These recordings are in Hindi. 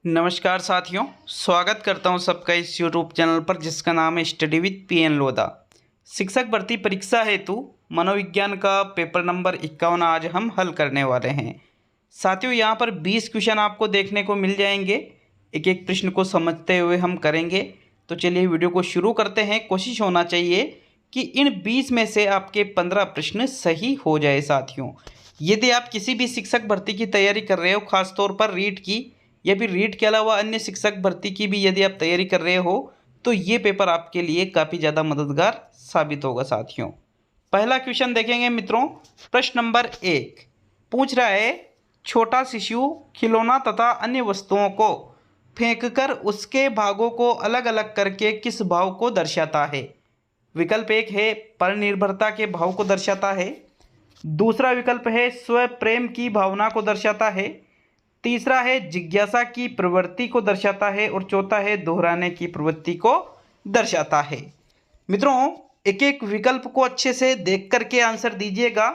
नमस्कार साथियों, स्वागत करता हूं सबका इस यूट्यूब चैनल पर जिसका नाम है स्टडी विद पीएन लोधा। शिक्षक भर्ती परीक्षा हेतु मनोविज्ञान का पेपर नंबर 51 आज हम हल करने वाले हैं। साथियों, यहां पर 20 क्वेश्चन आपको देखने को मिल जाएंगे। एक एक प्रश्न को समझते हुए हम करेंगे। तो चलिए वीडियो को शुरू करते हैं। कोशिश होना चाहिए कि इन 20 में से आपके 15 प्रश्न सही हो जाए। साथियों, यदि आप किसी भी शिक्षक भर्ती की तैयारी कर रहे हो, खासतौर पर रीट की या फिर रीट के अलावा अन्य शिक्षक भर्ती की भी यदि आप तैयारी कर रहे हो, तो ये पेपर आपके लिए काफ़ी ज़्यादा मददगार साबित होगा। साथियों, पहला क्वेश्चन देखेंगे मित्रों। प्रश्न नंबर 1 पूछ रहा है, छोटा शिशु खिलौना तथा अन्य वस्तुओं को फेंककर उसके भागों को अलग अलग करके किस भाव को दर्शाता है? विकल्प 1 है परनिर्भरता के भाव को दर्शाता है। दूसरा विकल्प है स्व प्रेम की भावना को दर्शाता है। तीसरा है जिज्ञासा की प्रवृत्ति को दर्शाता है और चौथा है दोहराने की प्रवृत्ति को दर्शाता है। मित्रों, एक एक विकल्प को अच्छे से देख करके आंसर दीजिएगा।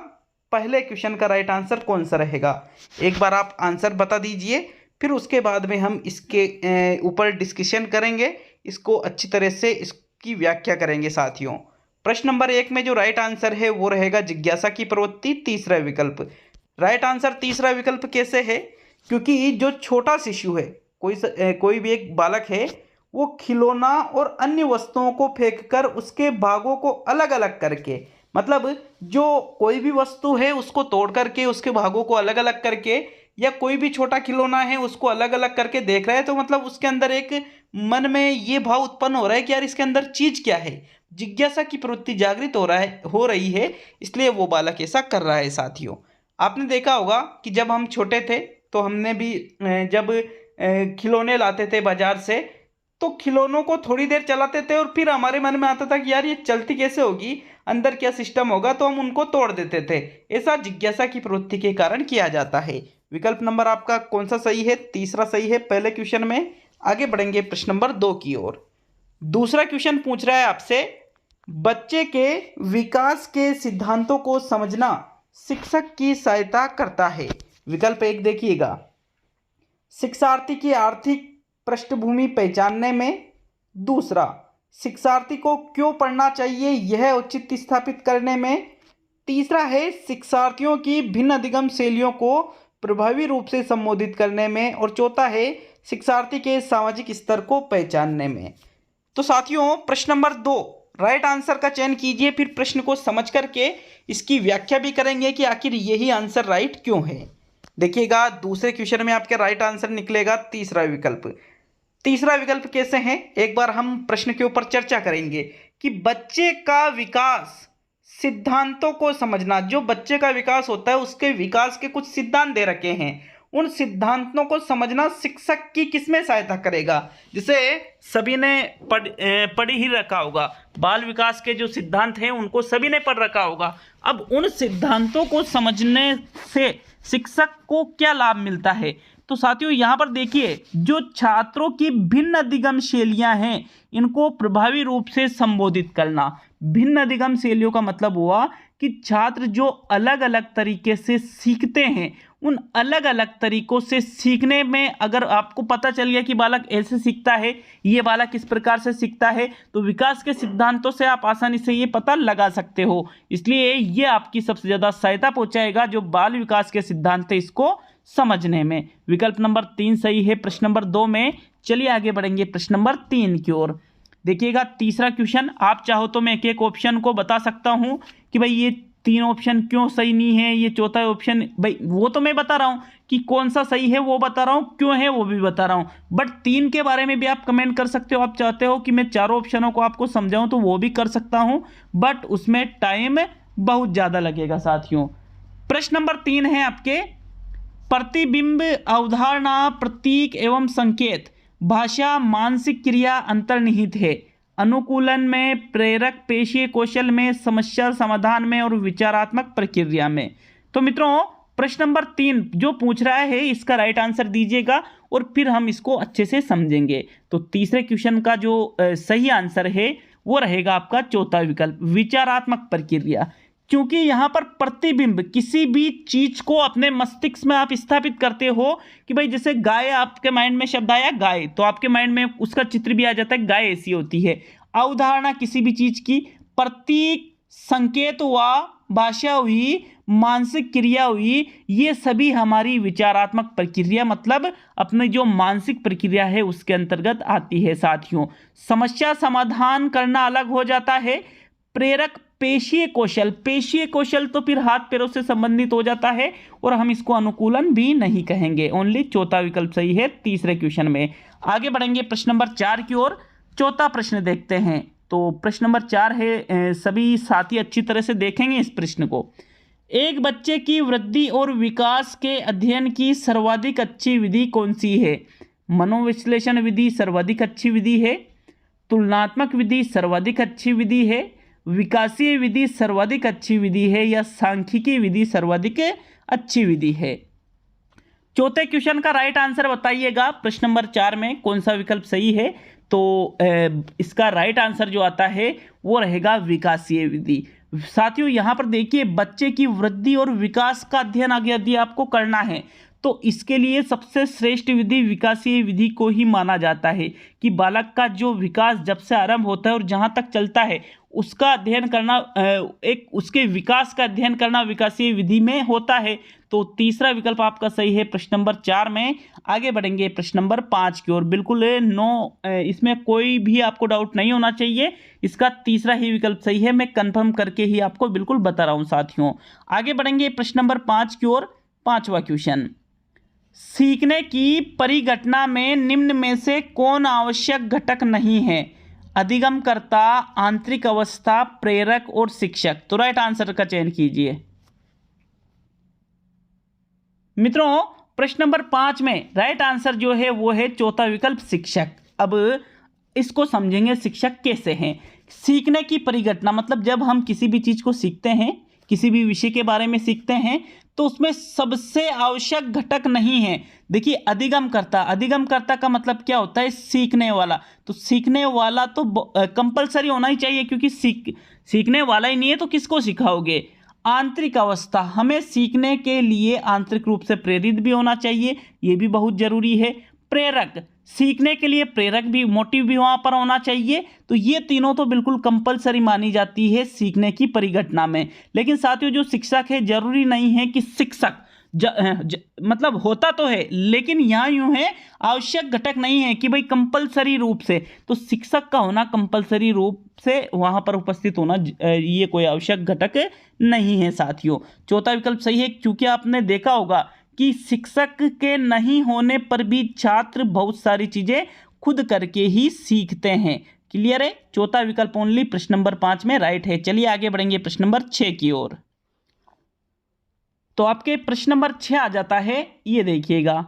पहले क्वेश्चन का राइट आंसर कौन सा रहेगा, एक बार आप आंसर बता दीजिए, फिर उसके बाद में हम इसके ऊपर डिस्कशन करेंगे, इसको अच्छी तरह से इसकी व्याख्या करेंगे। साथियों, प्रश्न नंबर 1 में जो राइट आंसर है वो रहेगा जिज्ञासा की प्रवृत्ति, तीसरा विकल्प। राइट आंसर तीसरा विकल्प कैसे है? क्योंकि जो छोटा शिशु है, कोई भी एक बालक है, वो खिलौना और अन्य वस्तुओं को फेंककर उसके भागों को अलग अलग करके, मतलब जो कोई भी वस्तु है उसको तोड़ करके उसके भागों को अलग अलग करके, या कोई भी छोटा खिलौना है उसको अलग अलग करके देख रहा है, तो मतलब उसके अंदर एक मन में ये भाव उत्पन्न हो रहा है कि यार इसके अंदर चीज क्या है। जिज्ञासा की प्रवृत्ति जागृत हो रही है, इसलिए वो बालक ऐसा कर रहा है। साथियों, आपने देखा होगा कि जब हम छोटे थे तो हमने भी जब खिलौने लाते थे बाजार से, तो खिलौनों को थोड़ी देर चलाते थे और फिर हमारे मन में आता था कि यार ये चलती कैसे होगी, अंदर क्या सिस्टम होगा, तो हम उनको तोड़ देते थे। ऐसा जिज्ञासा की प्रवृत्ति के कारण किया जाता है। विकल्प नंबर आपका कौन सा सही है? तीसरा सही है पहले क्वेश्चन में। आगे बढ़ेंगे प्रश्न नंबर 2 की ओर। दूसरा क्वेश्चन पूछ रहा है आपसे, बच्चे के विकास के सिद्धांतों को समझना शिक्षक की सहायता करता है। विकल्प 1 देखिएगा, शिक्षार्थी की आर्थिक पृष्ठभूमि पहचानने में। दूसरा, शिक्षार्थी को क्यों पढ़ना चाहिए यह औचित्य स्थापित करने में। तीसरा है शिक्षार्थियों की भिन्न अधिगम शैलियों को प्रभावी रूप से संबोधित करने में। और चौथा है शिक्षार्थी के सामाजिक स्तर को पहचानने में। तो साथियों, प्रश्न नंबर 2 राइट आंसर का चयन कीजिए, फिर प्रश्न को समझ करके इसकी व्याख्या भी करेंगे कि आखिर यही आंसर राइट क्यों है। देखिएगा, दूसरे क्वेश्चन में आपके राइट आंसर निकलेगा तीसरा विकल्प। तीसरा विकल्प कैसे है, एक बार हम प्रश्न के ऊपर चर्चा करेंगे कि बच्चे का विकास सिद्धांतों को समझना। जो बच्चे का विकास होता है उसके विकास के कुछ सिद्धांत दे रखे हैं, उन सिद्धांतों को समझना शिक्षक की किसमें सहायता करेगा। जिसे सभी ने पढ़ ही रखा होगा, बाल विकास के जो सिद्धांत हैं उनको सभी ने पढ़ रखा होगा। अब उन सिद्धांतों को समझने से शिक्षक को क्या लाभ मिलता है? तो साथियों, यहाँ पर देखिए, जो छात्रों की भिन्न अधिगम शैलियाँ हैं इनको प्रभावी रूप से संबोधित करना। भिन्न अधिगम शैलियों का मतलब हुआ कि छात्र जो अलग अलग तरीके से सीखते हैं, उन अलग अलग तरीकों से सीखने में अगर आपको पता चल गया कि बालक ऐसे सीखता है, ये बालक इस प्रकार से सीखता है, तो विकास के सिद्धांतों से आप आसानी से ये पता लगा सकते हो। इसलिए ये आपकी सबसे ज़्यादा सहायता पहुंचाएगा, जो बाल विकास के सिद्धांत है इसको समझने में। विकल्प नंबर 3 सही है प्रश्न नंबर 2 में। चलिए आगे बढ़ेंगे प्रश्न नंबर 3 की ओर। देखिएगा, तीसरा क्वेश्चन, आप चाहो तो मैं एक एक ऑप्शन को बता सकता हूं कि भाई ये 3 ऑप्शन क्यों सही नहीं है, ये चौथा ऑप्शन, भाई वो तो मैं बता रहा हूं कि कौन सा सही है वो बता रहा हूं, क्यों है वो भी बता रहा हूं, बट 3 के बारे में भी आप कमेंट कर सकते हो। आप चाहते हो कि मैं चारों ऑप्शनों को आपको समझाऊं तो वो भी कर सकता हूं, बट उसमें टाइम बहुत ज़्यादा लगेगा। साथियों, प्रश्न नंबर 3 है आपके, प्रतिबिंब अवधारणा प्रतीक एवं संकेत भाषा मानसिक क्रिया अंतर्निहित है। अनुकूलन में, प्रेरक पेशीय कौशल में, समस्या समाधान में और विचारात्मक प्रक्रिया में। तो मित्रों, प्रश्न नंबर 3 जो पूछ रहा है इसका राइट आंसर दीजिएगा और फिर हम इसको अच्छे से समझेंगे। तो तीसरे क्वेश्चन का जो सही आंसर है वो रहेगा आपका चौथा विकल्प, विचारात्मक प्रक्रिया। क्योंकि यहाँ पर प्रतिबिंब, किसी भी चीज को अपने मस्तिष्क में आप स्थापित करते हो कि भाई जैसे गाय, आपके माइंड में शब्द आया गाय, तो आपके माइंड में उसका चित्र भी आ जाता है, गाय ऐसी होती है। अवधारणा किसी भी चीज की, प्रतीक, संकेत व भाषा हुई, मानसिक क्रिया हुई, ये सभी हमारी विचारात्मक प्रक्रिया मतलब अपने जो मानसिक प्रक्रिया है उसके अंतर्गत आती है साथियों। समस्या समाधान करना अलग हो जाता है। प्रेरक पेशीय कौशल, पेशीय कौशल तो फिर हाथ पैरों से संबंधित हो जाता है और हम इसको अनुकूलन भी नहीं कहेंगे। ओनली चौथा विकल्प सही है तीसरे क्वेश्चन में। आगे बढ़ेंगे प्रश्न नंबर 4 की ओर। चौथा प्रश्न देखते हैं। तो प्रश्न नंबर 4 है, सभी साथी अच्छी तरह से देखेंगे इस प्रश्न को। एक बच्चे की वृद्धि और विकास के अध्ययन की सर्वाधिक अच्छी विधि कौन सी है? मनोविश्लेषण विधि सर्वाधिक अच्छी विधि है, तुलनात्मक विधि सर्वाधिक अच्छी विधि है, विकासीय विधि सर्वाधिक अच्छी विधि है, या सांख्यिकी विधि सर्वाधिक अच्छी विधि है? चौथे क्वेश्चन का राइट आंसर बताइएगा। प्रश्न नंबर 4 में कौन सा विकल्प सही है? तो इसका राइट आंसर जो आता है वो रहेगा विकासीय विधि। साथियों यहाँ पर देखिए, बच्चे की वृद्धि और विकास का अध्ययन आगे यदि आपको करना है तो इसके लिए सबसे श्रेष्ठ विधि विकासीय विधि को ही माना जाता है कि बालक का जो विकास जब से आरंभ होता है और जहाँ तक चलता है उसका अध्ययन करना, एक उसके विकास का अध्ययन करना विकासीय विधि में होता है। तो तीसरा विकल्प आपका सही है प्रश्न नंबर 4 में। आगे बढ़ेंगे प्रश्न नंबर 5 की ओर। बिल्कुल इसमें कोई भी आपको डाउट नहीं होना चाहिए, इसका तीसरा ही विकल्प सही है, मैं कंफर्म करके ही आपको बिल्कुल बता रहा हूँ साथियों। आगे बढ़ेंगे प्रश्न नंबर 5 की ओर। पांचवा क्वेश्चन, सीखने की परिघटना में निम्न में से कौन आवश्यक घटक नहीं है? अधिगमकर्ता, आंतरिक अवस्था, प्रेरक और शिक्षक। तो राइट आंसर का चयन कीजिए मित्रों। प्रश्न नंबर 5 में राइट आंसर जो है वो है चौथा विकल्प शिक्षक। अब इसको समझेंगे शिक्षक कैसे हैं। सीखने की परिघटना मतलब जब हम किसी भी चीज को सीखते हैं, किसी भी विषय के बारे में सीखते हैं, तो उसमें सबसे आवश्यक घटक नहीं है। देखिए अधिगमकर्ता, अधिगमकर्ता का मतलब क्या होता है? सीखने वाला। तो सीखने वाला तो कंपलसरी होना ही चाहिए, क्योंकि सीखने वाला ही नहीं है तो किसको सिखाओगे? आंतरिक अवस्था, हमें सीखने के लिए आंतरिक रूप से प्रेरित भी होना चाहिए, ये भी बहुत जरूरी है। प्रेरक, सीखने के लिए प्रेरक भी, मोटिव भी वहां पर होना चाहिए। तो ये तीनों तो बिल्कुल कंपलसरी मानी जाती है सीखने की परिघटना में। लेकिन साथियों जो शिक्षक है, जरूरी नहीं है कि शिक्षक मतलब होता तो है, लेकिन यहाँ यूं है आवश्यक घटक नहीं है कि भाई कंपलसरी रूप से, तो शिक्षक का होना कंपलसरी रूप से वहां पर उपस्थित होना ये कोई आवश्यक घटक नहीं है साथियों। चौथा विकल्प सही है, क्योंकि आपने देखा होगा कि शिक्षक के नहीं होने पर भी छात्र बहुत सारी चीजें खुद करके ही सीखते हैं। क्लियर है? चौथा विकल्प ओनली प्रश्न नंबर 5 में राइट है। चलिए आगे बढ़ेंगे प्रश्न नंबर 6 की ओर। तो आपके प्रश्न नंबर 6 आ जाता है, ये देखिएगा।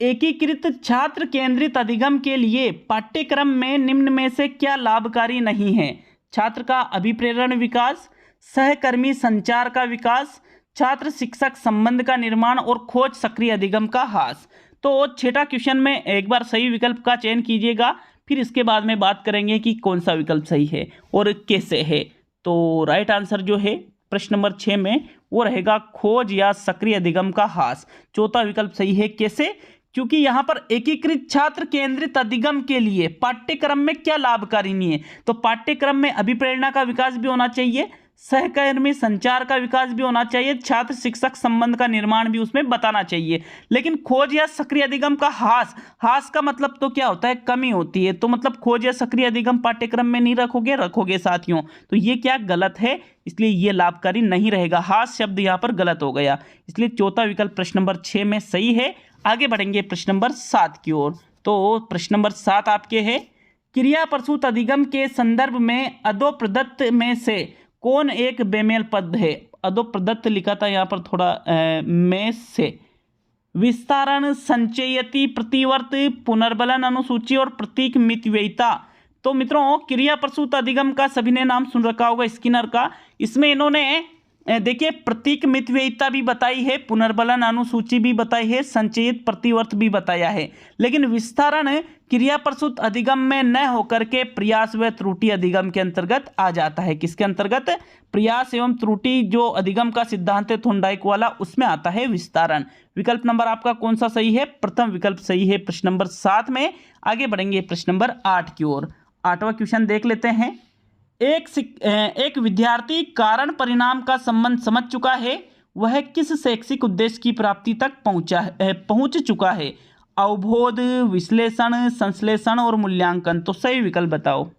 एकीकृत छात्र केंद्रित अधिगम के लिए पाठ्यक्रम में निम्न में से क्या लाभकारी नहीं है? छात्र का अभिप्रेरण विकास, सहकर्मी संचार का विकास, छात्र शिक्षक संबंध का निर्माण और खोज सक्रिय अधिगम का ह्रास। तो छठा क्वेश्चन में एक बार सही विकल्प का चयन कीजिएगा, फिर इसके बाद में बात करेंगे कि कौन सा विकल्प सही है और कैसे है। तो राइट आंसर जो है प्रश्न नंबर 6 में वो रहेगा खोज या सक्रिय अधिगम का ह्रास। चौथा विकल्प सही है। कैसे? क्योंकि यहां पर एकीकृत छात्र केंद्रित अधिगम के लिए पाठ्यक्रम में क्या लाभकारी नहीं है? तो पाठ्यक्रम में अभिप्रेरणा का विकास भी होना चाहिए, सहकर्मी संचार का विकास भी होना चाहिए, छात्र शिक्षक संबंध का निर्माण भी उसमें बताना चाहिए। लेकिन खोज या सक्रिय अधिगम का ह्रास, ह्रास का मतलब तो क्या होता है? कमी होती है। तो मतलब खोज या सक्रिय अधिगम पाठ्यक्रम में नहीं रखोगे साथियों, तो ये क्या गलत है, इसलिए ये लाभकारी नहीं रहेगा। ह्रास शब्द यहाँ पर गलत हो गया, इसलिए चौथा विकल्प प्रश्न नंबर 6 में सही है। आगे बढ़ेंगे प्रश्न नंबर 7 की ओर। तो प्रश्न नंबर 7 आपके है, क्रिया प्रसूत अधिगम के संदर्भ में अधोप्रदत्त में से कौन एक बेमेल पद है? अधोप्रदत्त लिखा था यहाँ पर थोड़ा में से। विस्तारण, संचयति, प्रतिवर्त, पुनर्बलन अनुसूची और प्रतीक मितव्ययिता। तो मित्रों क्रिया प्रसूत अधिगम का सभी ने नाम सुन रखा होगा, स्किनर का। इसमें इन्होंने देखिए प्रतीक मितव्ययिता भी बताई है, पुनर्बलन अनुसूची भी बताई है, संचयित प्रतिवर्त भी बताया है, लेकिन विस्तारण क्रिया प्रसूत अधिगम में न होकर के प्रयास व त्रुटि अधिगम के अंतर्गत आ जाता है। किसके अंतर्गत? प्रयास एवं त्रुटि जो अधिगम का सिद्धांत है थोंडाइक वाला, उसमें आता है विस्तारण। विकल्प नंबर आपका कौन सा सही है? प्रथम विकल्प सही है प्रश्न नंबर 7 में। आगे बढ़ेंगे प्रश्न नंबर 8 की ओर। 8वां क्वेश्चन देख लेते हैं। एक विद्यार्थी कारण परिणाम का संबंध समझ चुका है, वह किस शैक्षिक उद्देश्य की प्राप्ति तक पहुंच चुका है? अवबोध, विश्लेषण, संश्लेषण और मूल्यांकन। तो सही विकल्प बताओ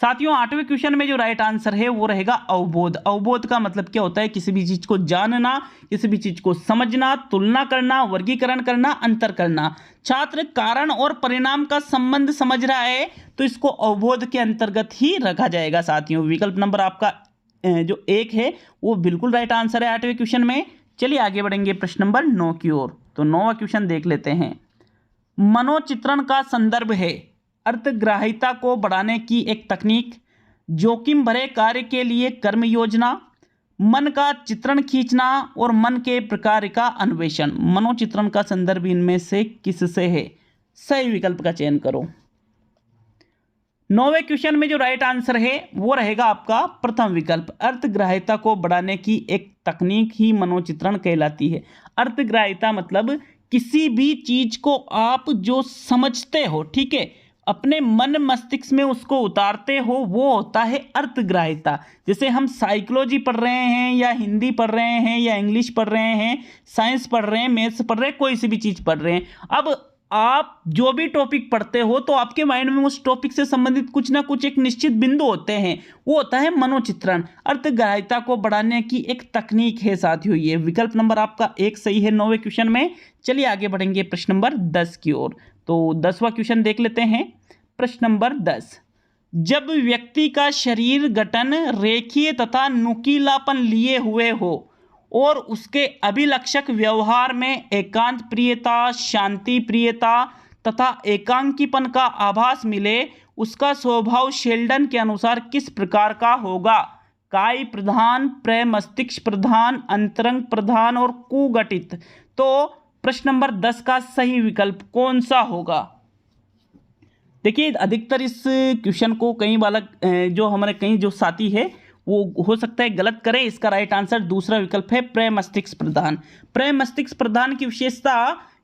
साथियों। 8वें क्वेश्चन में जो राइट आंसर है वो रहेगा अवबोध। अवबोध का मतलब क्या होता है? किसी भी चीज को जानना, किसी भी चीज को समझना, तुलना करना, वर्गीकरण करना, अंतर करना। छात्र कारण और परिणाम का संबंध समझ रहा है तो इसको अवबोध के अंतर्गत ही रखा जाएगा साथियों। विकल्प नंबर आपका जो 1 है वो बिल्कुल राइट आंसर है 8वें क्वेश्चन में। चलिए आगे बढ़ेंगे प्रश्न नंबर 9 की ओर। तो 9वां क्वेश्चन देख लेते हैं। मनोचित्रण का संदर्भ है अर्थग्राह्यता को बढ़ाने की एक तकनीक, जोखिम भरे कार्य के लिए कर्म योजना, मन का चित्रण खींचना और मन के प्रकार का अन्वेषण। मनोचित्रण का संदर्भ इनमें से किससे है? सही विकल्प का चयन करो। 9वें क्वेश्चन में जो राइट आंसर है वो रहेगा आपका प्रथम विकल्प। अर्थग्राह्यता को बढ़ाने की एक तकनीक ही मनोचित्रण कहलाती है। अर्थग्राह्यता मतलब किसी भी चीज को आप जो समझते हो, ठीक है, अपने मन मस्तिष्क में उसको उतारते हो, वो होता है अर्थग्राह्यता। जैसे हम साइकोलॉजी पढ़ रहे हैं या हिंदी पढ़ रहे हैं या इंग्लिश पढ़ रहे हैं, साइंस पढ़ रहे हैं, मैथ्स पढ़ रहे हैं, कोई सी भी चीज पढ़ रहे हैं। अब आप जो भी टॉपिक पढ़ते हो तो आपके माइंड में उस टॉपिक से संबंधित कुछ ना कुछ एक निश्चित बिंदु होते हैं, वो होता है मनोचित्रण। अर्थग्राह्यता को बढ़ाने की एक तकनीक है साथियों ये। विकल्प नंबर आपका 1 सही है 9वें क्वेश्चन में। चलिए आगे बढ़ेंगे प्रश्न नंबर 10 की ओर। तो 10वां क्वेश्चन देख लेते हैं। प्रश्न नंबर 10। जब व्यक्ति का शरीर गठन रेखीय तथा नुकीलापन लिए हुए हो और उसके अभिलक्षक व्यवहार में एकांत प्रियता, शांति प्रियता तथा एकांकीपन का आभास मिले, उसका स्वभाव शेल्डन के अनुसार किस प्रकार का होगा? काय प्रधान, प्रमस्तिष्क प्रधान, अंतरंग प्रधान और कुगठित। तो प्रश्न नंबर 10 का सही विकल्प कौन सा होगा? देखिए अधिकतर इस क्वेश्चन को कई बालक जो हमारे कई जो साथी है वो हो सकता है गलत करें। इसका राइट आंसर दूसरा विकल्प है प्रमस्तिष्क प्रधान। प्रमस्तिष्क प्रधान की विशेषता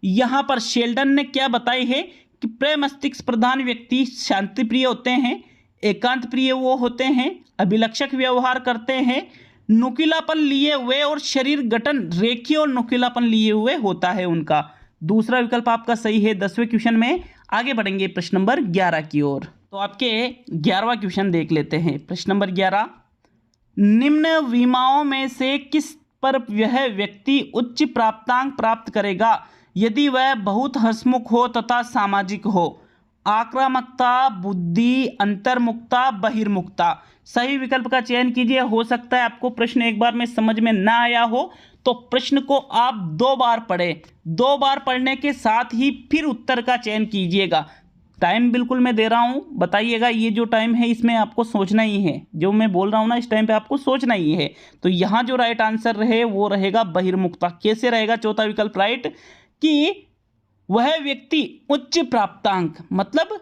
यहाँ पर शेल्डन ने क्या बताई है कि प्रमस्तिष्क प्रधान व्यक्ति शांति प्रिय होते हैं, एकांत प्रिय वो होते हैं, अभिलक्षक व्यवहार करते हैं, नुकीलापन लिए हुए और शरीर गठन रेखीय और नुकीलापन लिए हुए होता है उनका। दूसरा विकल्प आपका सही है 10वें क्वेश्चन में। आगे बढ़ेंगे प्रश्न नंबर 11 की ओर। तो आपके 11वां क्वेश्चन देख लेते हैं। प्रश्न नंबर 11। निम्न विमाओं में से किस पर वह व्यक्ति उच्च प्राप्तांक प्राप्त करेगा यदि वह बहुत हंसमुख हो तथा सामाजिक हो? आक्रामकता, बुद्धि, अंतर्मुखता, बहिर्मुखता। सही विकल्प का चयन कीजिए। हो सकता है आपको प्रश्न एक बार में समझ में ना आया हो तो प्रश्न को आप 2 बार पढ़ें। 2 बार पढ़ने के साथ ही फिर उत्तर का चयन कीजिएगा। टाइम बिल्कुल मैं दे रहा हूं, बताइएगा। ये जो टाइम है इसमें आपको सोचना ही है, जो मैं बोल रहा हूं ना इस टाइम पे आपको सोचना ही है। तो यहां जो राइट आंसर रहे वो रहेगा बहिर्मुखता। कैसे रहेगा चौथा विकल्प राइट? कि वह व्यक्ति उच्च प्राप्तांक मतलब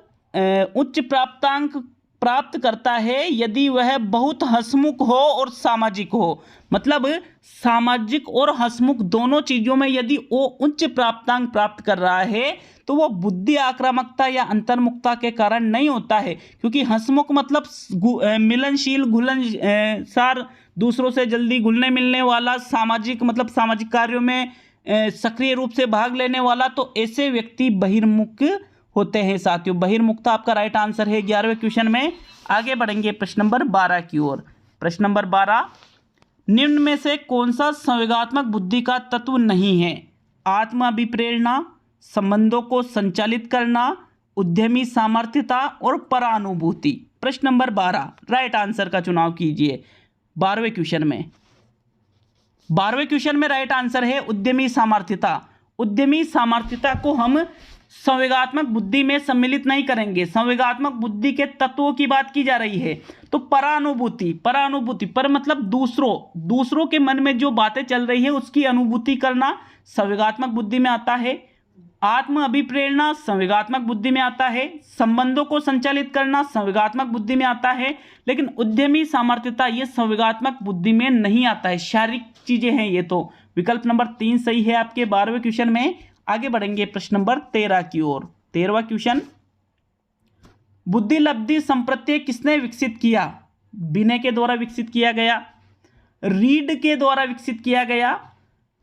उच्च प्राप्तांक प्राप्त करता है यदि वह बहुत हंसमुख हो और सामाजिक हो। मतलब सामाजिक और हंसमुख दोनों चीजों में यदि वो उच्च प्राप्तांक प्राप्त कर रहा है तो वो बुद्धि आक्रामकता या अंतर्मुखता के कारण नहीं होता है। क्योंकि हंसमुख मतलब मिलनशील, घुलनसार, दूसरों से जल्दी घुलने मिलने वाला, सामाजिक मतलब सामाजिक कार्यों में सक्रिय रूप से भाग लेने वाला, तो ऐसे व्यक्ति बहिर्मुख होते हैं साथियों। बहिर्मुखता आपका राइट आंसर है 11वें क्वेश्चन में। आगे बढ़ेंगे प्रश्न नंबर 12 की ओर। प्रश्न नंबर 12। निम्न में से कौन सा संवेगात्मक बुद्धि का तत्व नहीं है? आत्म अभिप्रेरणा, संबंधों को संचालित करना, उद्यमी सामर्थ्यता और परानुभूति। प्रश्न नंबर 12 राइट आंसर का चुनाव कीजिए 12वें क्वेश्चन में। 12वें क्वेश्चन में राइट आंसर है उद्यमी सामर्थ्यता। उद्यमी सामर्थ्यता को हम संवेगात्मक बुद्धि में सम्मिलित नहीं करेंगे। संवेगात्मक बुद्धि के तत्वों की बात की जा रही है। तो परानुभूति, परानुभूति पर मतलब दूसरों के मन में जो बातें चल रही है उसकी अनुभूति करना संवेगात्मक बुद्धि में आता है। आत्म अभिप्रेरणा संवेगात्मक बुद्धि में आता है। संबंधों को संचालित करना संवेगात्मक बुद्धि में आता है। लेकिन उद्यमी सामर्थ्यता ये संवेगात्मक बुद्धि में नहीं आता है, शारीरिक चीजें हैं ये। तो विकल्प नंबर 3 सही है आपके 12वें क्वेश्चन में। आगे बढ़ेंगे प्रश्न नंबर 13 की ओर। 13वां क्वेश्चन, बुद्धि लब्धि संप्रत्यय किसने विकसित किया? बिने के द्वारा विकसित किया गया, रीड के द्वारा विकसित किया गया,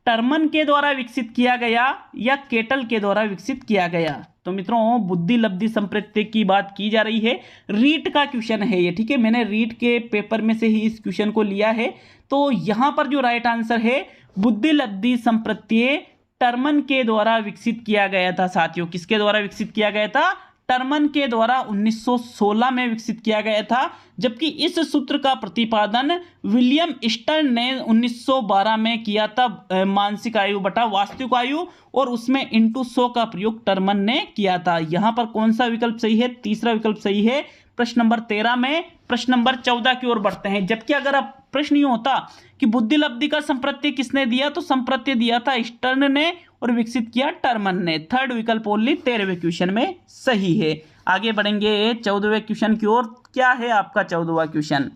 टर्मन के द्वारा विकसित किया गया या केटल के द्वारा विकसित किया गया? तो मित्रों बुद्धि लब्धि संप्रत्यय की बात की जा रही है। रीट का क्वेश्चन है ये, ठीक है। मैंने रीट के पेपर में से ही इस क्वेश्चन को लिया है। तो यहां पर जो राइट आंसर है, बुद्धि लब्धि संप्रत्यय टर्मन के द्वारा विकसित किया गया था साथियों। किसके द्वारा विकसित किया गया था? टर्मन के द्वारा 1916 में विकसित किया गया था। जबकि इस सूत्र का प्रतिपादन विलियम स्टर्न ने 1912 में किया था, मानसिक आयु बटा वास्तविक आयु, और उसमें इंटू 100 का प्रयोग टर्मन ने किया था। यहां पर कौन सा विकल्प सही है? तीसरा विकल्प सही है प्रश्न नंबर 13 में। प्रश्न नंबर 14 की ओर बढ़ते हैं। जबकि अगर अब प्रश्न ये होता कि बुद्धि लब्धि का संप्रत्यय किसने दिया, तो संप्रत्यय दिया था स्टर्न ने और विकसित किया टर्मन ने। थर्ड विकल्प ओनली 13वें क्वेश्चन में सही है। आगे बढ़ेंगे 14वें क्वेश्चन की ओर। क्या है आपका 14वां क्वेश्चन?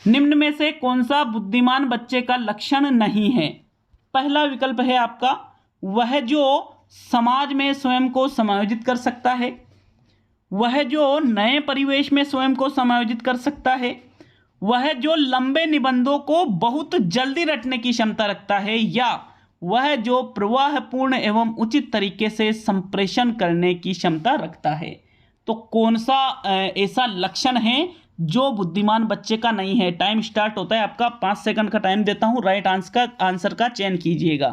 निम्न में से कौन सा बुद्धिमान बच्चे का लक्षण नहीं है? पहला विकल्प है आपका, वह जो समाज में स्वयं को समायोजित कर सकता है, वह जो नए परिवेश में स्वयं को समायोजित कर सकता है, वह जो लंबे निबंधों को बहुत जल्दी रटने की क्षमता रखता है, या वह जो प्रवाहपूर्ण एवं उचित तरीके से संप्रेषण करने की क्षमता रखता है। तो कौन सा ऐसा लक्षण है जो बुद्धिमान बच्चे का नहीं है? टाइम स्टार्ट होता है आपका। 5 सेकंड का टाइम देता हूं, राइट आंसर का चयन कीजिएगा।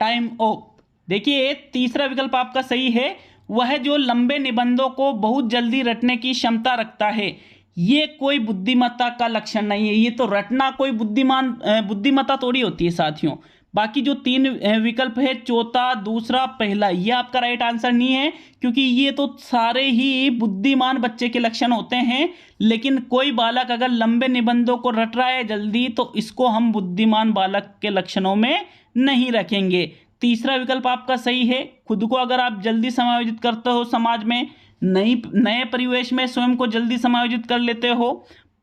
Time of. देखिए तीसरा विकल्प आपका सही है, वह जो लंबे निबंधों को बहुत जल्दी रटने की क्षमता रखता है। ये कोई बुद्धिमत्ता का लक्षण नहीं है। ये तो रटना कोई बुद्धिमत्ता थोड़ी होती है साथियों। बाकी जो 3 विकल्प है, चौथा, दूसरा, पहला, ये आपका राइट आंसर नहीं है, क्योंकि ये तो सारे ही बुद्धिमान बच्चे के लक्षण होते हैं। लेकिन कोई बालक अगर लंबे निबंधों को रट रहा है जल्दी, तो इसको हम बुद्धिमान बालक के लक्षणों में नहीं रखेंगे। तीसरा विकल्प आपका सही है। खुद को अगर आप जल्दी समायोजित करते हो, समाज में नए परिवेश में स्वयं को जल्दी समायोजित कर लेते हो,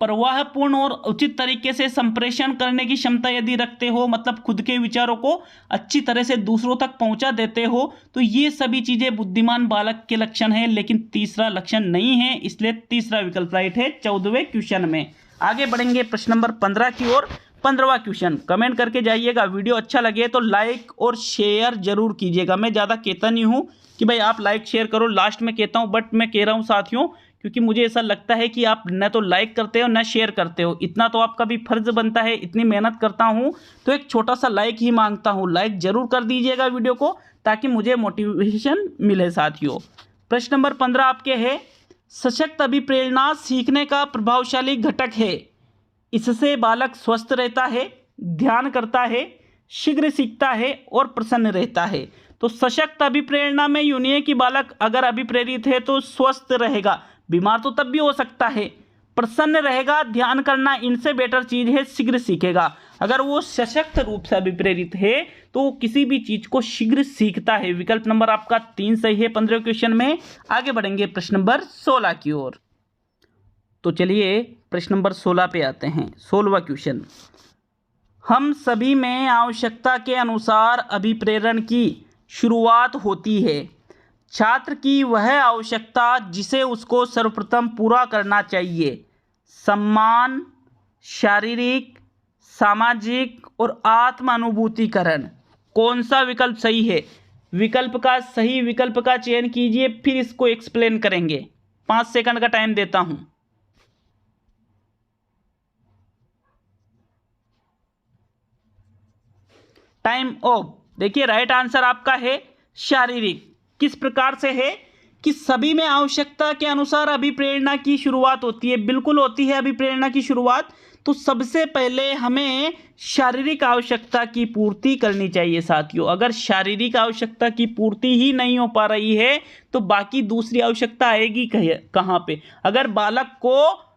प्रवाहपूर्ण और उचित तरीके से संप्रेषण करने की क्षमता यदि रखते हो, मतलब खुद के विचारों को अच्छी तरह से दूसरों तक पहुंचा देते हो, तो ये सभी चीजें बुद्धिमान बालक के लक्षण हैं। लेकिन तीसरा लक्षण नहीं है, इसलिए तीसरा विकल्प राइट है 14वें क्वेश्चन में। आगे बढ़ेंगे प्रश्न नंबर 15 की ओर। 15वां क्वेश्चन कमेंट करके जाइएगा। वीडियो अच्छा लगे तो लाइक और शेयर जरूर कीजिएगा। मैं ज़्यादा कहता नहीं हूँ कि भाई आप लाइक शेयर करो, लास्ट में कहता हूँ, बट मैं कह रहा हूँ साथियों, क्योंकि मुझे ऐसा लगता है कि आप न तो लाइक करते हो न शेयर करते हो। इतना तो आपका भी फर्ज बनता है, इतनी मेहनत करता हूँ तो एक छोटा सा लाइक ही मांगता हूँ। लाइक जरूर कर दीजिएगा वीडियो को, ताकि मुझे मोटिवेशन मिले साथियों। प्रश्न नंबर 15 आपके है, सशक्त अभिप्रेरणा सीखने का प्रभावशाली घटक है। इससे बालक स्वस्थ रहता है, ध्यान करता है, शीघ्र सीखता है और प्रसन्न रहता है। तो सशक्त अभिप्रेरणा में यूं नहीं है कि बालक अगर अभिप्रेरित है तो स्वस्थ रहेगा, बीमार तो तब भी हो सकता है, प्रसन्न रहेगा, ध्यान करना इनसे बेटर चीज है शीघ्र सीखेगा। अगर वो सशक्त रूप से अभिप्रेरित है तो वो किसी भी चीज को शीघ्र सीखता है। विकल्प नंबर आपका 3 सही है 15वें क्वेश्चन में। आगे बढ़ेंगे प्रश्न नंबर 16 की ओर। तो चलिए प्रश्न नंबर 16 पे आते हैं। 16वां क्वेश्चन, हम सभी में आवश्यकता के अनुसार अभिप्रेरण की शुरुआत होती है। छात्र की वह आवश्यकता जिसे उसको सर्वप्रथम पूरा करना चाहिए। सम्मान, शारीरिक, सामाजिक और आत्म अनुभूतिकरण। कौन सा विकल्प सही है? सही विकल्प का चयन कीजिए, फिर इसको एक्सप्लेन करेंगे। 5 सेकंड का टाइम देता हूं। Time of. देखिए राइट आंसर आपका है शारीरिक। किस प्रकार से है कि सभी में आवश्यकता के अनुसार अभिप्रेरणा की शुरुआत होती है। बिल्कुल होती है अभिप्रेरणा की शुरुआत। तो सबसे पहले हमें शारीरिक आवश्यकता की पूर्ति करनी चाहिए साथियों। अगर शारीरिक आवश्यकता की पूर्ति ही नहीं हो पा रही है तो बाकी दूसरी आवश्यकता आएगी कहाँ पे। अगर बालक को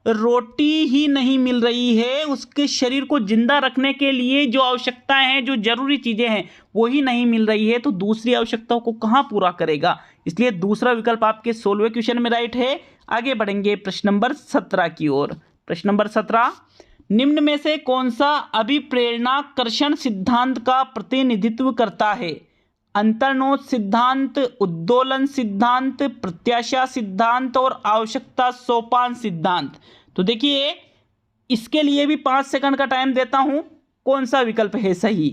रोटी ही नहीं मिल रही है, उसके शरीर को जिंदा रखने के लिए जो आवश्यकताएं हैं, जो जरूरी चीजें हैं वो ही नहीं मिल रही है, तो दूसरी आवश्यकताओं को कहाँ पूरा करेगा। इसलिए दूसरा विकल्प आपके 16वें क्वेश्चन में राइट है। आगे बढ़ेंगे प्रश्न नंबर 17 की ओर। प्रश्न नंबर 17, निम्न में से कौन सा अभिप्रेरणाकर्षण सिद्धांत का प्रतिनिधित्व करता है। अंतर्नोद सिद्धांत, उद्दोलन सिद्धांत, प्रत्याशा सिद्धांत और आवश्यकता सोपान सिद्धांत। तो देखिए इसके लिए भी 5 सेकंड का टाइम देता हूं, कौन सा विकल्प है सही।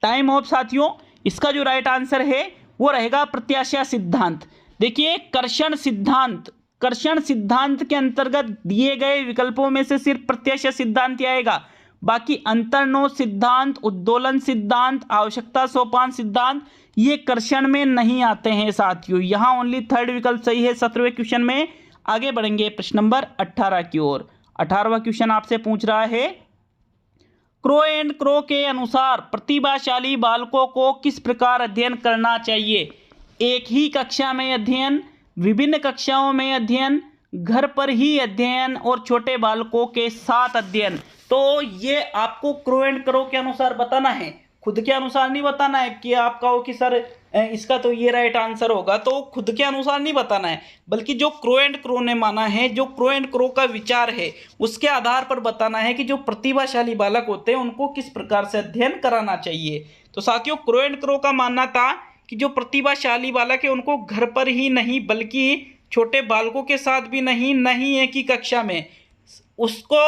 टाइम ऑफ साथियों। इसका जो राइट आंसर है वो रहेगा प्रत्याशा सिद्धांत। देखिए कर्षण सिद्धांत के अंतर्गत दिए गए विकल्पों में से सिर्फ प्रत्याशा सिद्धांत ही आएगा। बाकी अंतर्नोद सिद्धांत, उद्दोलन सिद्धांत, आवश्यकता सोपान सिद्धांत ये कर्षण में नहीं आते हैं साथियों। यहां ओनली थर्ड विकल्प सही है 17वें क्वेश्चन में। आगे बढ़ेंगे प्रश्न नंबर 18 की ओर। 18वां क्वेश्चन आपसे पूछ रहा है, क्रो एंड क्रो के अनुसार प्रतिभाशाली बालकों को किस प्रकार अध्ययन करना चाहिए। एक ही कक्षा में अध्ययन, विभिन्न कक्षाओं में अध्ययन, घर पर ही अध्ययन और छोटे बालकों के साथ अध्ययन। तो ये आपको क्रो एंड क्रो के अनुसार बताना है, खुद के अनुसार नहीं बताना है कि आप कहो कि सर इसका तो ये राइट आंसर होगा, तो खुद के अनुसार नहीं बताना है, बल्कि जो क्रो एंड क्रो ने माना है, जो क्रो एंड क्रो का विचार है उसके आधार पर बताना है कि जो प्रतिभाशाली बालक होते हैं उनको किस प्रकार से अध्ययन कराना चाहिए। तो साथियों क्रो एंड क्रो का मानना था कि जो प्रतिभाशाली बालक है उनको घर पर ही नहीं बल्कि छोटे बालकों के साथ भी नहीं एक ही कक्षा में, उसको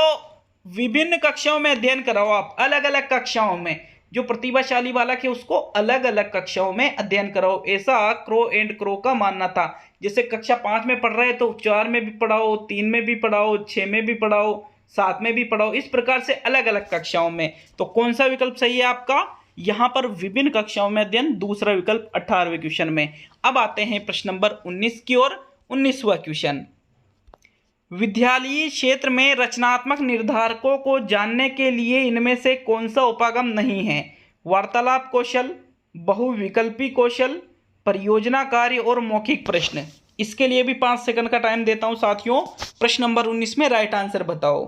विभिन्न कक्षाओं में अध्ययन कराओ। आप अलग अलग कक्षाओं में, जो प्रतिभाशाली बालक है उसको अलग अलग कक्षाओं में अध्ययन कराओ, ऐसा क्रो एंड क्रो का मानना था। जैसे कक्षा 5 में पढ़ रहे हैं तो 4 में भी पढ़ाओ, 3 में भी पढ़ाओ, 6 में भी पढ़ाओ, 7 में भी पढ़ाओ, इस प्रकार से अलग अलग कक्षाओं में। तो कौन सा विकल्प सही है आपका, यहां पर विभिन्न कक्षाओं में अध्ययन, दूसरा विकल्प 18वें क्वेश्चन में। अब आते हैं प्रश्न नंबर 19 की ओर। 19वां क्वेश्चन, विद्यालयी क्षेत्र में रचनात्मक निर्धारकों को जानने के लिए इनमें से कौन सा उपागम नहीं है। वार्तालाप कौशल, बहुविकल्पी कौशल, परियोजना कार्य और मौखिक प्रश्न। इसके लिए भी 5 सेकंड का टाइम देता हूं साथियों। प्रश्न नंबर 19 में राइट आंसर बताओ।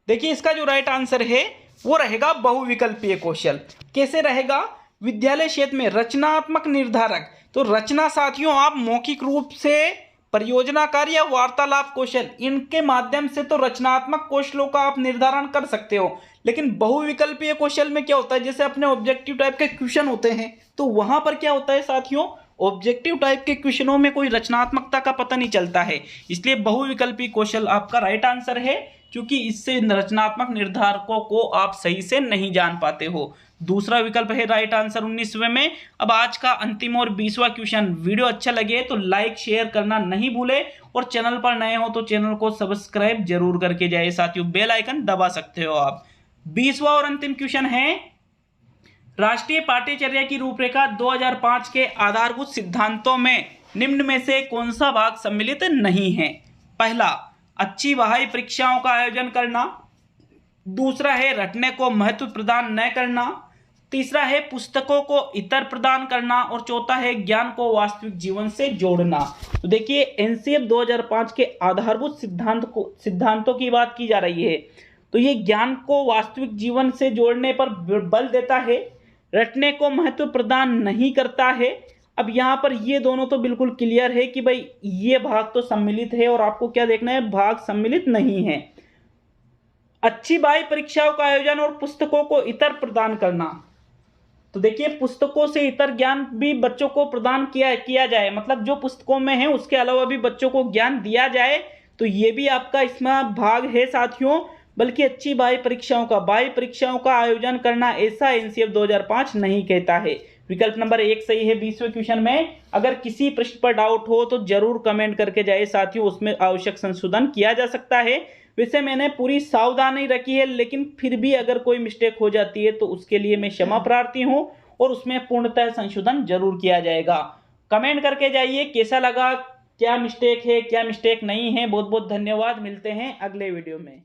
देखिए इसका जो राइट आंसर है वो रहेगा बहुविकल्पीय कौशल। कैसे रहेगा, विद्यालय क्षेत्र में रचनात्मक निर्धारक, तो रचना साथियों आप मौखिक रूप से परियोजना कार्य या वार्तालाप कौशल, इनके माध्यम से तो रचनात्मक कौशलों का आप निर्धारण कर सकते हो। लेकिन बहुविकल्पीय कौशल में क्या होता है, जैसे अपने ऑब्जेक्टिव टाइप के क्वेश्चन होते हैं तो वहां पर क्या होता है साथियों, ऑब्जेक्टिव टाइप के क्वेश्चनों में कोई रचनात्मकता का पता नहीं चलता है। इसलिए बहुविकल्पीय कौशल आपका राइट आंसर है, क्योंकि इससे रचनात्मक निर्धारकों को आप सही से नहीं जान पाते हो। दूसरा विकल्प है राइट आंसर 19वें में। अब आज का अंतिम और 20वां क्वेश्चन। वीडियो अच्छा लगे तो लाइक शेयर करना नहीं भूले, और चैनल पर नए हो तो चैनल को सब्सक्राइब जरूर करके जाए साथियों, बेल आइकन दबा सकते हो आप। 20वां और अंतिम क्वेश्चन है, राष्ट्रीय पाठ्यचर्या की रूपरेखा 2005 के आधारभूत सिद्धांतों में निम्न में से कौन सा भाग सम्मिलित नहीं है। पहला, अच्छी बाह्य परीक्षाओं का आयोजन करना। दूसरा है रटने को महत्व प्रदान न करना। तीसरा है पुस्तकों को इतर प्रदान करना। और चौथा है ज्ञान को वास्तविक जीवन से जोड़ना। तो देखिए एनसीएफ 2005 के आधारभूत सिद्धांतों की बात की जा रही है, तो ये ज्ञान को वास्तविक जीवन से जोड़ने पर बल देता है, रटने को महत्व प्रदान नहीं करता है। अब यहाँ पर ये दोनों तो बिल्कुल क्लियर है कि भाई ये भाग तो सम्मिलित है, और आपको क्या देखना है, भाग सम्मिलित नहीं है। अच्छी बाह्य परीक्षाओं का आयोजन और पुस्तकों को इतर प्रदान करना, तो देखिए पुस्तकों से इतर ज्ञान भी बच्चों को प्रदान किया जाए, मतलब जो पुस्तकों में है उसके अलावा भी बच्चों को ज्ञान दिया जाए, तो ये भी आपका इसमें भाग है साथियों। बल्कि अच्छी बाह्य परीक्षाओं का आयोजन करना ऐसा एनसीएफ 2005 नहीं कहता है। विकल्प नंबर 1 सही है 20वें क्वेश्चन में। अगर किसी प्रश्न पर डाउट हो तो जरूर कमेंट करके जाइए साथियों, उसमें आवश्यक संशोधन किया जा सकता है। वैसे मैंने पूरी सावधानी रखी है, लेकिन फिर भी अगर कोई मिस्टेक हो जाती है तो उसके लिए मैं क्षमा प्रार्थी हूं और उसमें पूर्णतः संशोधन जरूर किया जाएगा। कमेंट करके जाइए कैसा लगा, क्या मिस्टेक है क्या मिस्टेक नहीं है। बहुत बहुत धन्यवाद, मिलते हैं अगले वीडियो में।